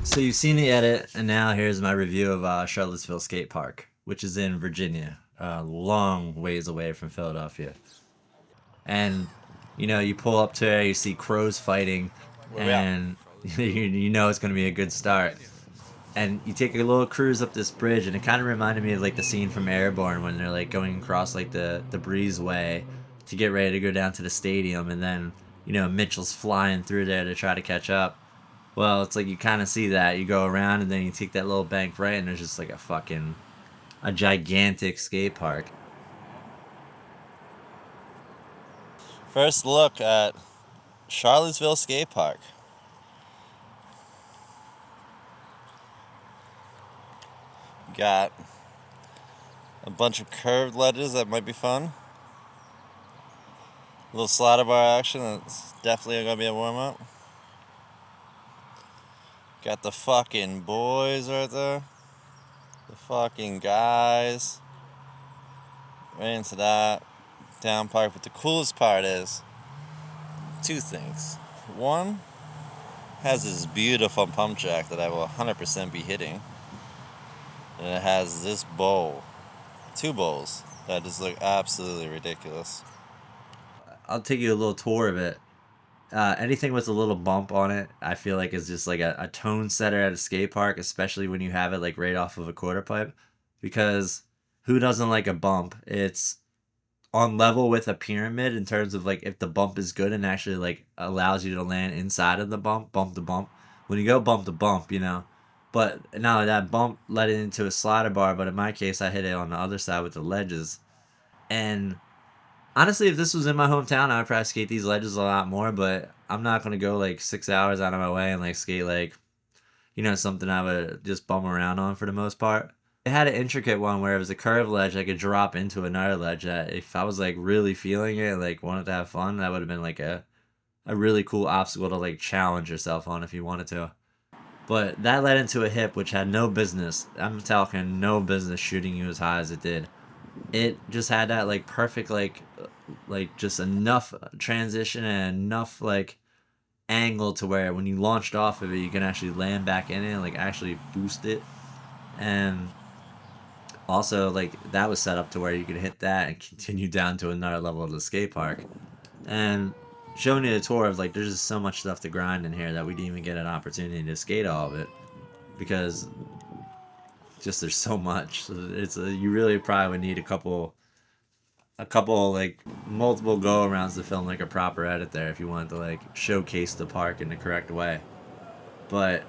So you've seen the edit, and now here's my review of Charlottesville Skatepark, which is in Virginia, a long ways away from Philadelphia. And you pull up to there, you see crows fighting, Where we at? and you know it's going to be a good start. And you take a little cruise up this bridge, and it kind of reminded me of like the scene from Airborne when they're like going across like the breezeway to get ready to go down to the stadium, and then Mitchell's flying through there to try to catch up. Well, it's like you kind of see that. You go around and then you take that little bank right, and there's just like a gigantic skate park. First look at Charlottesville Skatepark. Got a bunch of curved ledges that might be fun. A little slider bar action that's definitely gonna be a warm up. Got the fucking boys right there. The fucking guys. Right into that down park. But the coolest part is two things. One has this beautiful pump jack that I will 100% be hitting. And it has this bowl. Two bowls that just look absolutely ridiculous. I'll take you a little tour of it. Anything with a little bump on it, I feel like is just like a tone setter at a skate park, especially when you have it like right off of a quarter pipe. Because who doesn't like a bump? It's on level with a pyramid in terms of like if the bump is good and actually like allows you to land inside of the bump to bump. When you go bump to bump, But now that bump led it into a slider bar, but in my case, I hit it on the other side with the ledges. And honestly, if this was in my hometown, I would probably skate these ledges a lot more, but I'm not going to go like 6 hours out of my way and like skate like, something I would just bum around on for the most part. It had an intricate one where it was a curved ledge I could drop into another ledge that if I was like really feeling it, like wanted to have fun, that would have been like a really cool obstacle to like challenge yourself on if you wanted to. But that led into a hip which had no business. I'm talking no business shooting you as high as it did. It just had that like perfect like just enough transition and enough like angle to where when you launched off of it you can actually land back in it and like actually boost it. And also like that was set up to where you could hit that and continue down to another level of the skate park. And showing you a tour of like there's just so much stuff to grind in here that we didn't even get an opportunity to skate all of it because just there's so much. You really probably would need a couple like multiple go arounds to film like a proper edit there if you wanted to like showcase the park in the correct way. But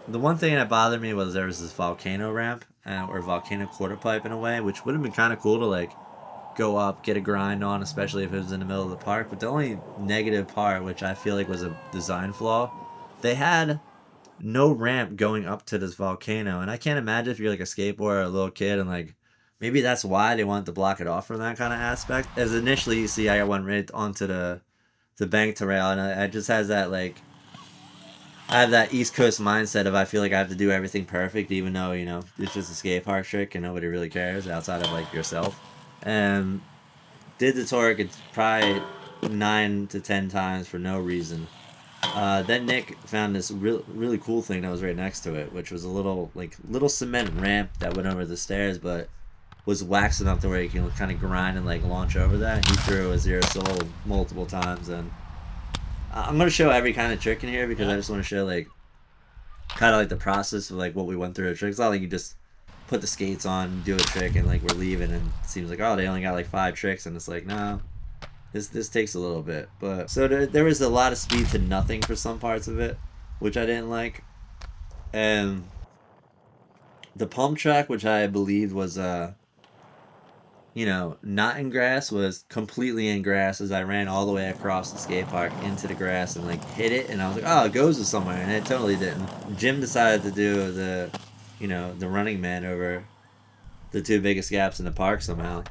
the one thing that bothered me was there was this volcano ramp or volcano quarter pipe in a way, which would have been kind of cool to like go up, get a grind on, especially if it was in the middle of the park. But the only negative part, which I feel like was a design flaw, they had no ramp going up to this volcano. And I can't imagine if you're like a skateboarder or a little kid and like maybe that's why they wanted to block it off from that kind of aspect. As initially you see I went right onto the bank to rail and I just has that like I have that East Coast mindset of I feel like I have to do everything perfect even though, it's just a skate park trick and nobody really cares outside of like yourself. And did the torque it's probably 9 to 10 times for no reason. Then Nick found this really cool thing that was right next to it, which was a little cement ramp that went over the stairs, but was waxed enough to where you can kind of grind and like launch over that. He threw a zero soul multiple times, and I'm gonna show every kind of trick in here because I just want to show like kind of like the process of like what we went through a trick. It's not like you just put the skates on, do a trick, and like we're leaving, and it seems like they only got like 5 tricks, and it's like no. This takes a little bit, but so there was a lot of speed to nothing for some parts of it, which I didn't like, and the pump track, which I believed was not in grass, was completely in grass as I ran all the way across the skate park into the grass and like hit it, and I was like, oh, it goes to somewhere, and it totally didn't. Jim decided to do the running man over the 2 biggest gaps in the park somehow.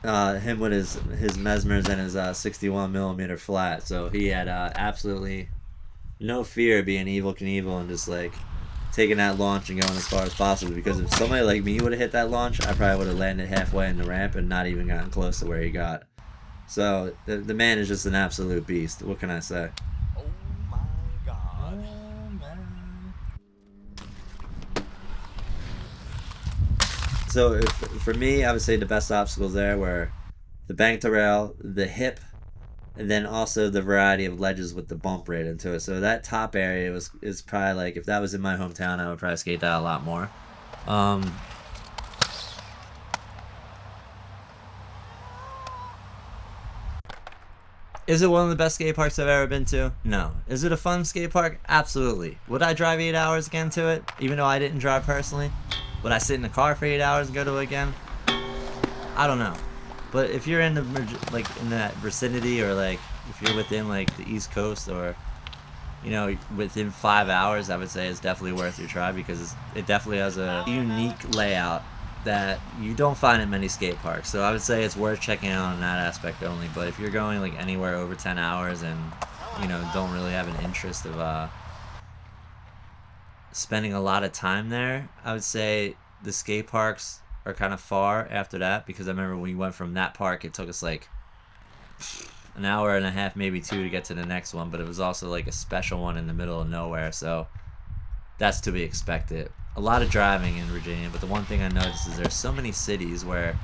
Him with his mesmers and his 61mm flat, so he had absolutely no fear of being Evel Knievel and just like taking that launch and going as far as possible, because if somebody like me would have hit that launch, I probably would have landed halfway in the ramp and not even gotten close to where he got. So the man is just an absolute beast. What can I say? Oh my god. Oh So for me, I would say the best obstacles there were the bank to rail, the hip, and then also the variety of ledges with the bump right into it. So that top area is probably like, if that was in my hometown, I would probably skate that a lot more. Um, is it one of the best skate parks I've ever been to? No. Is it a fun skate park? Absolutely. Would I drive 8 hours again to it, even though I didn't drive personally? Would I sit in the car for 8 hours and go to it again? I don't know. But if you're in the like in that vicinity, or like if you're within like the East Coast, or within 5 hours, I would say it's definitely worth your try, because it definitely has a unique layout that you don't find in many skate parks. So I would say it's worth checking out on that aspect only. But if you're going like anywhere over 10 hours and don't really have an interest of spending a lot of time there, I would say the skate parks are kind of far after that, because I remember when we went from that park, it took us like an hour and a half, maybe two, to get to the next one, but it was also like a special one in the middle of nowhere, so that's to be expected. A lot of driving in Virginia, but the one thing I noticed is there's so many cities where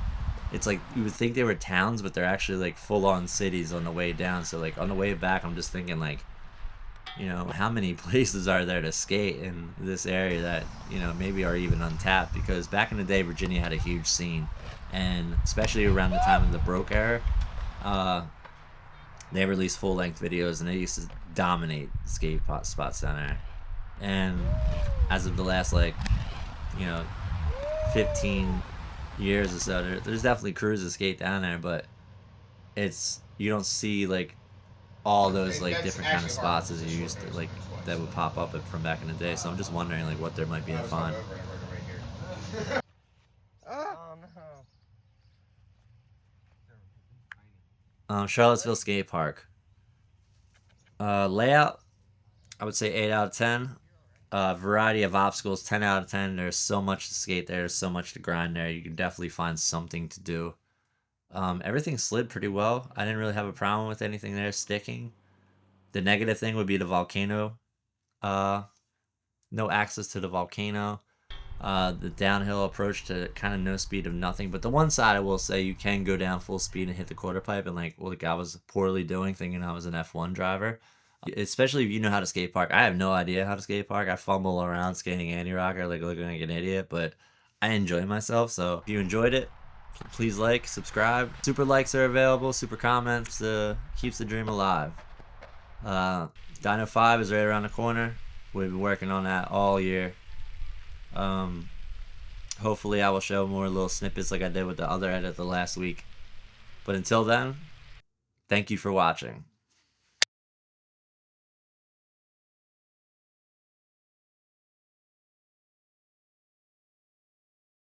it's like you would think they were towns, but they're actually like full-on cities on the way down. So like on the way back, I'm just thinking like, how many places are there to skate in this area that, maybe are even untapped? Because back in the day, Virginia had a huge scene, and especially around the time of the Broke era, they released full-length videos, and they used to dominate skate spots down there. And as of the last, like, 15 years or so, there's definitely crews that skate down there, but you don't see like all those like different kind of spots as you used to, like, that would pop up from back in the day. So I'm just wondering like what there might be to find. Charlottesville Skatepark. Layout, I would say 8 out of 10. Variety of obstacles, 10 out of 10. There's so much to skate there. There's so much to grind there. You can definitely find something to do. Everything slid pretty well. I didn't really have a problem with anything there sticking. The negative thing would be the volcano. No access to the volcano. The downhill approach to kind of no speed of nothing. But the one side, I will say, you can go down full speed and hit the quarter pipe, and like what I was poorly doing, thinking I was an F1 driver. Especially if you know how to skate park. I have no idea how to skate park. I fumble around skating anti-rocker, like looking like an idiot, but I enjoy myself. So if you enjoyed it, please like, subscribe. Super likes are available, super comments, keeps the dream alive. Dino 5 is right around the corner. We've been working on that all year. Hopefully I will show more little snippets like I did with the other edit the last week. But until then, thank you for watching.